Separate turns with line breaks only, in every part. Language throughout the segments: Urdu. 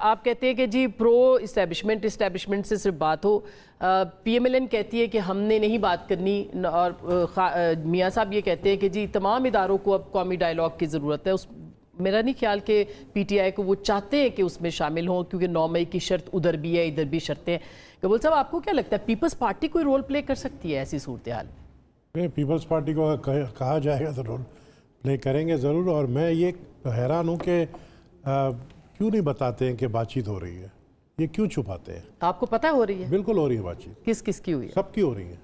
آپ کہتے ہیں کہ جی پرو اسٹیبلشمنٹ سے صرف بات ہو. پی ایم ایل این کہتی ہے کہ ہم نے نہیں بات کرنی, اور میاں صاحب یہ کہتے ہیں کہ جی تمام اداروں کو اب قومی ڈائیلاگ کی ضرورت ہے. میرا نہیں خیال کہ پی ٹی آئی کو وہ چاہتے ہیں کہ اس میں شامل ہوں, کیونکہ 9 مئی کی شرط ادھر بھی ہے ادھر بھی شرطیں ہیں. قبول صاحب, آپ کو کیا لگتا ہے پیپلز پارٹی کوئی رول پلے کر سکتی ہے ایسی صورتحال میں؟
پیپلز پارٹی کو کہا جائے گا تو رول پلے کریں گے ضرور. اور میں یہ حیران ہوں کہ کیوں نہیں بتاتے ہیں کہ بات چیت ہو رہی ہے, یہ کیوں چھپاتے ہیں؟
آپ کو پتہ ہو رہی ہے؟
بالکل ہو رہی ہے بات چیت.
کس کی ہوئی ہے؟
سب کی ہو رہی ہے.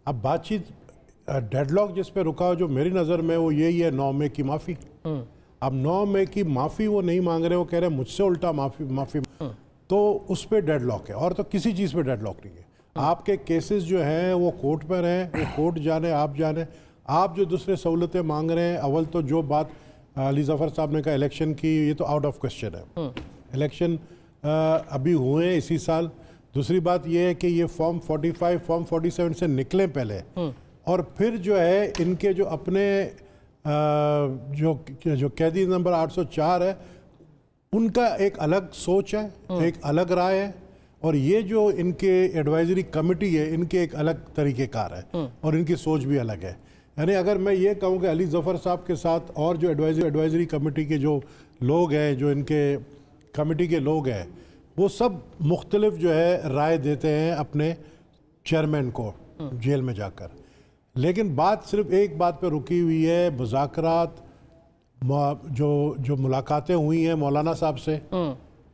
اب بات چیت ڈیڈ لاک جس پہ رکا جو میری نظر میں وہ یہی ہے 9 مئی کی معافی. اب 9 مئی کی معافی وہ نہیں مانگ رہے, وہ کہہ رہے ہیں مجھ سے الٹا معافی, تو اس پہ ڈیڈ لاک ہے. اور تو کسی چیز پہ ڈیڈ لاک نہیں ہے. آپ کے کیسز جو ہیں وہ کورٹ پر ہیں, وہ کورٹ جانے آپ جانے. آپ جو دوسرے سہولتیں مانگ رہے ہیں, اول تو جو بات علی ظفر صاحب نے کہا الیکشن کی, یہ تو آؤٹ آف کوسچن ہے. الیکشن ابھی ہوئے ہیں اسی سال. دوسری بات یہ ہے کہ یہ فارم 45 فارم 47 سے نکلیں پہلے, اور پھر جو ہے ان کے جو اپنے جو قیدی نمبر 804 ہے ان کا ایک الگ سوچ ہے, ایک الگ رائے ہے. اور یہ جو ان کے ایڈوائزری کمیٹی ہے ان کے ایک الگ طریقہ کار ہے, اور ان کی سوچ بھی الگ ہے. یعنی اگر میں یہ کہوں کہ علی ظفر صاحب کے ساتھ اور جو ایڈوائزری کمیٹی کے جو لوگ ہیں, جو ان کے کمیٹی کے لوگ ہیں, وہ سب مختلف جو ہے رائے دیتے ہیں اپنے چیئرمین کو جیل میں جا کر. لیکن بات صرف ایک بات پہ رکی ہوئی ہے, مذاکرات, جو ملاقاتیں ہوئی ہیں مولانا صاحب سے.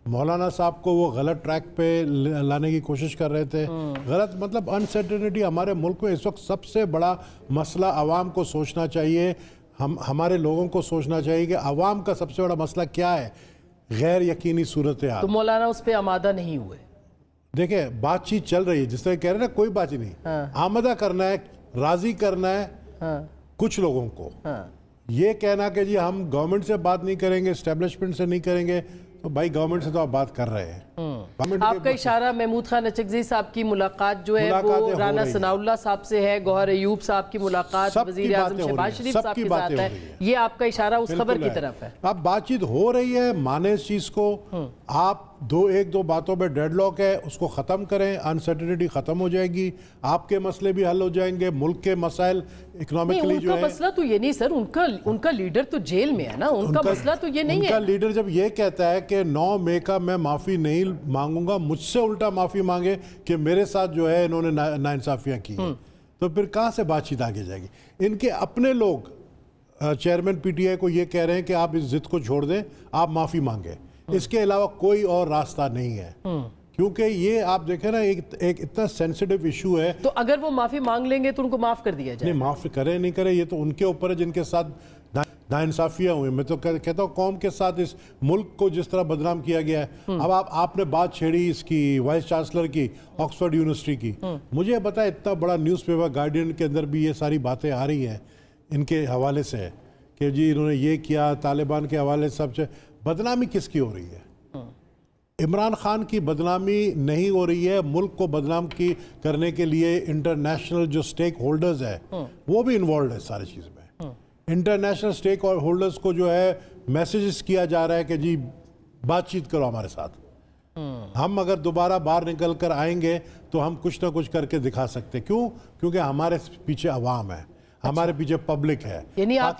مولانا صاحب کو وہ غلط ٹریک پہ لانے کی کوشش کر رہے تھے. غلط مطلب انسرٹنٹی ہمارے ملک میں اس وقت سب سے بڑا مسئلہ عوام کو سوچنا چاہیے, ہمارے لوگوں کو سوچنا چاہیے کہ عوام کا سب سے بڑا مسئلہ کیا ہے, غیر یقینی صورتحال.
تو مولانا اس پہ آمادہ نہیں ہوئے.
دیکھیں بات چیت چل رہی ہے, جس طرح کہہ رہے ہیں نا, کوئی بات ہی نہیں. آمادہ کرنا ہے, راضی کرنا ہے کچھ لوگوں کو. یہ کہنا کہ جی ہم گورنمنٹ سے بات نہیں کریں گے, اسٹیبلشمنٹ سے نہیں کریں گے, تو بھائی گورنمنٹ سے تو آپ بات کر رہے ہیں.
آپ کا اشارہ محمود خان اچکزئی صاحب کی ملاقات جو ہے وہ رانا ثناء اللہ صاحب سے ہے, گوہر ایوب صاحب کی ملاقات وزیر اعظم شہباز شریف صاحب کے ساتھ ہے. یہ آپ کا اشارہ اس خبر کی طرف ہے.
اب بات چیت ہو رہی ہے, مانے اس چیز کو. آپ ایک دو باتوں پہ ڈیڈ لاک ہے, اس کو ختم کریں, انسرٹنٹی ختم ہو جائے گی, آپ کے مسئلے بھی حل ہو جائیں گے, ملک کے مسائل اکنامکلی جو ہے.
ان کا مسئلہ تو یہ نہیں سر, ان کا لیڈر تو جیل میں ہے نا, ان کا مسئلہ تو یہ نہیں ہے.
ان کا لیڈر جب یہ کہتا ہے کہ 9 مئی کا میں معافی نہیں مانگوں گا, مجھ سے الٹا معافی مانگے کہ میرے ساتھ جو ہے انہوں نے ناانصافیاں کی ہیں, تو پھر کہاں سے بات چیت آگے جائے گی؟ ان کے اپنے لوگ چیئرمین پی ٹی آئی کو یہ کہہ رہے ہیں کہ آپ اس ضد کو چھوڑ دیں, آپ معافی مانگیں. اس کے علاوہ کوئی اور راستہ نہیں ہے, کیونکہ یہ آپ دیکھیں نا ایک اتنا سینسٹیو ایشو ہے.
تو اگر وہ معافی مانگ لیں گے تو ان کو معاف کر دیا جائے؟
نہیں, معاف کرے نہیں کرے یہ تو ان کے اوپر ہے جن کے ساتھ ناانصافیاں ہوئی. میں تو کہتا ہوں قوم کے ساتھ اس ملک کو جس طرح بدنام کیا گیا ہے. اب آپ نے بات چھیڑی اس کی وائس چانسلر کی آکسفورڈ یونیورسٹی کی. مجھے بتایا اتنا بڑا نیوز پیپر گارڈین کے اندر بھی یہ ساری باتیں آ رہی ہیں ان کے حوالے سے کہ جی انہوں نے یہ کیا, طالبان کے حوالے سے. سب سے بدنامی کس کی ہو رہی ہے؟ عمران خان کی بدنامی نہیں ہو رہی ہے, ملک کو بدنام کرنے کے لیے انٹرنیشنل جو سٹیک ہولڈرز ہیں وہ بھی انوالوڈ ہے ساری چیز میں. انٹرنیشنل سٹیک ہولڈرز کو جو ہے میسیجز کیا جا رہا ہے کہ جی بات چیت کرو ہمارے ساتھ, ہم اگر دوبارہ باہر نکل کر آئیں گے تو ہم کچھ نہ کچھ کر کے دکھا سکتے. کیوں؟ کیونکہ ہمارے پیچھے عوام ہے, ہمارے پیچھے پبلک ہے.
یعنی آپ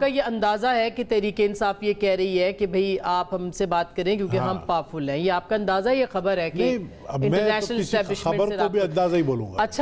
کا یہ اندازہ ہے کہ تحریک انصاف یہ کہہ رہی ہے کہ بھئی آپ ہم سے بات کریں کیونکہ ہم پاورفل ہیں, یہ آپ کا اندازہ, یہ خبر ہے کہ
میں تو کسی خبر کو بھی اندازہ ہی بولوں گا.
اچھا.